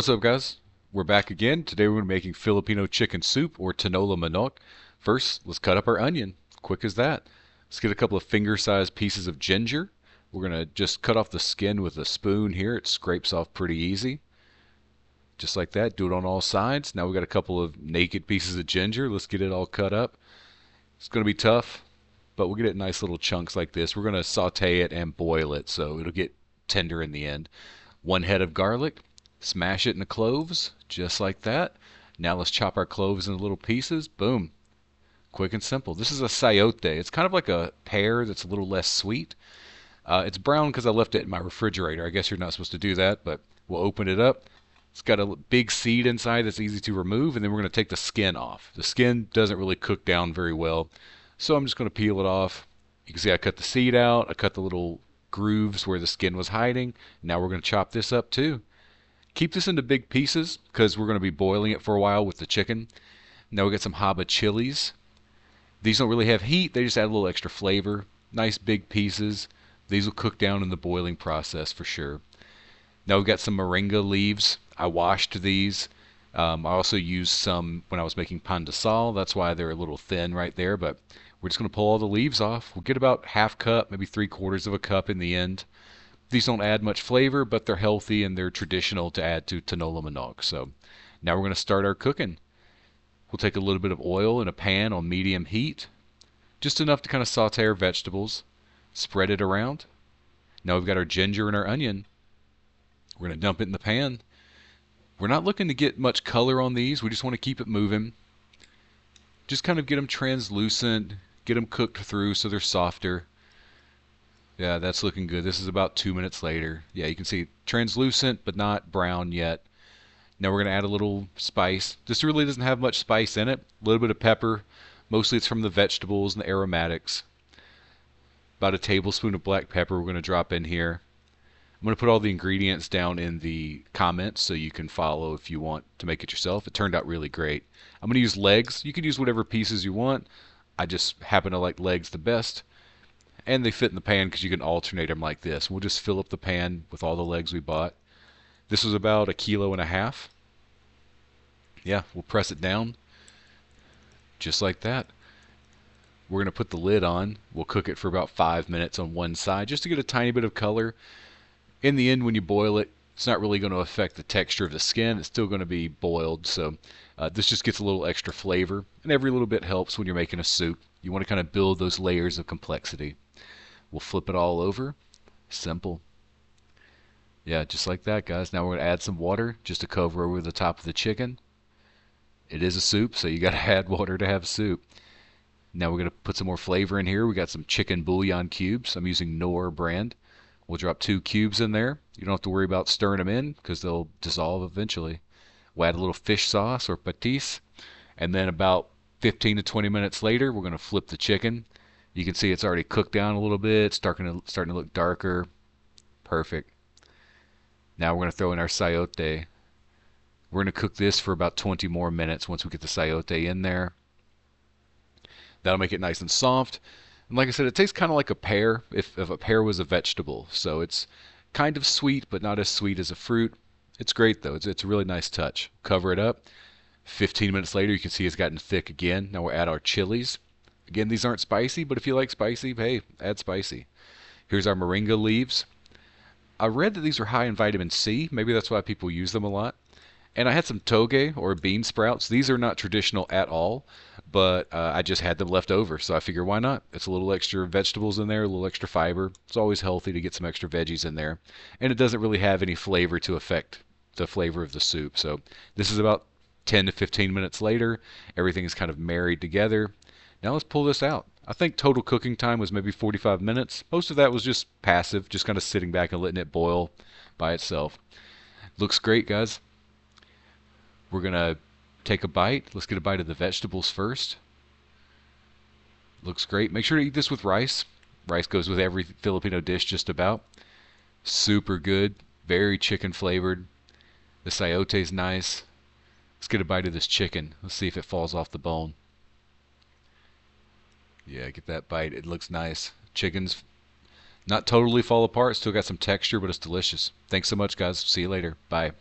What's up, guys? We're back again. Today we're making Filipino chicken soup or Tinola Manok. First, let's cut up our onion. Quick as that. Let's get a couple of finger-sized pieces of ginger. We're going to just cut off the skin with a spoon here. It scrapes off pretty easy. Just like that. Do it on all sides. Now we've got a couple of naked pieces of ginger. Let's get it all cut up. It's going to be tough, but we'll get it in nice little chunks like this. We're going to saute it and boil it so it'll get tender in the end. One head of garlic. Smash it in the cloves, just like that. Now let's chop our cloves into little pieces. Boom. Quick and simple. This is a sayote. It's kind of like a pear that's a little less sweet. It's brown because I left it in my refrigerator. I guess you're not supposed to do that, but we'll open it up. It's got a big seed inside that's easy to remove, and then we're going to take the skin off. The skin doesn't really cook down very well, so I'm just going to peel it off. You can see I cut the seed out. I cut the little grooves where the skin was hiding. Now we're going to chop this up too. Keep this into big pieces because we're going to be boiling it for a while with the chicken. Now we got some haba chilies. These don't really have heat. They just add a little extra flavor. Nice big pieces. These will cook down in the boiling process for sure. Now we've got some moringa leaves. I washed these. I also used some when I was making pan de sal. That's why they're a little thin right there. But we're just going to pull all the leaves off. We'll get about half cup, maybe 3/4 of a cup in the end. These don't add much flavor, but they're healthy and they're traditional to add to Tinola Manok. So now we're going to start our cooking. We'll take a little bit of oil in a pan on medium heat, just enough to kind of saute our vegetables, spread it around. Now we've got our ginger and our onion. We're going to dump it in the pan. We're not looking to get much color on these. We just want to keep it moving. Just kind of get them translucent, get them cooked through so they're softer. Yeah, that's looking good. This is about 2 minutes later. Yeah, you can see translucent but not brown yet. Now we're going to add a little spice. This really doesn't have much spice in it. A little bit of pepper. Mostly it's from the vegetables and the aromatics. About a tablespoon of black pepper we're going to drop in here. I'm going to put all the ingredients down in the comments so you can follow if you want to make it yourself. It turned out really great. I'm going to use legs. You can use whatever pieces you want. I just happen to like legs the best. And they fit in the pan because you can alternate them like this. We'll just fill up the pan with all the legs we bought. This was about 1.5 kilos. Yeah, we'll press it down just like that. We're going to put the lid on. We'll cook it for about 5 minutes on one side just to get a tiny bit of color. In the end, when you boil it, it's not really going to affect the texture of the skin. It's still going to be boiled, so this just gets a little extra flavor, and every little bit helps when you're making a soup. You want to kind of build those layers of complexity. We'll flip it all over. Simple. Yeah, just like that, guys. Now we're going to add some water just to cover over the top of the chicken. It is a soup, so you got to add water to have soup. Now we're going to put some more flavor in here. We got some chicken bouillon cubes. I'm using Knorr brand. We'll drop 2 cubes in there. You don't have to worry about stirring them in because they'll dissolve eventually. We'll add a little fish sauce or patis. And then about 15 to 20 minutes later, we're going to flip the chicken. You can see it's already cooked down a little bit. It's starting to look darker. Perfect. Now we're going to throw in our sayote. We're going to cook this for about 20 more minutes once we get the sayote in there. That'll make it nice and soft. And like I said, it tastes kind of like a pear if a pear was a vegetable. So it's kind of sweet, but not as sweet as a fruit. It's great, though. It's a really nice touch. Cover it up. 15 minutes later, you can see it's gotten thick again. Now we'll add our chilies. Again, these aren't spicy, but if you like spicy, hey, add spicy. Here's our moringa leaves. I read that these are high in vitamin C. Maybe that's why people use them a lot. And I had some toge or bean sprouts. These are not traditional at all, but I just had them left over. So I figure why not? It's a little extra vegetables in there, a little extra fiber. It's always healthy to get some extra veggies in there. And it doesn't really have any flavor to affect the flavor of the soup. So this is about 10 to 15 minutes later. Everything is kind of married together. Now let's pull this out. I think total cooking time was maybe 45 minutes. Most of that was just passive, just kind of sitting back and letting it boil by itself. Looks great, guys. We're going to take a bite. Let's get a bite of the vegetables first. Looks great. Make sure to eat this with rice. Rice goes with every Filipino dish just about. Super good. Very chicken flavored. The sayote is nice. Let's get a bite of this chicken. Let's see if it falls off the bone. Yeah, get that bite. It looks nice. Chicken's not totally fall apart. Still got some texture, but it's delicious. Thanks so much, guys. See you later. Bye.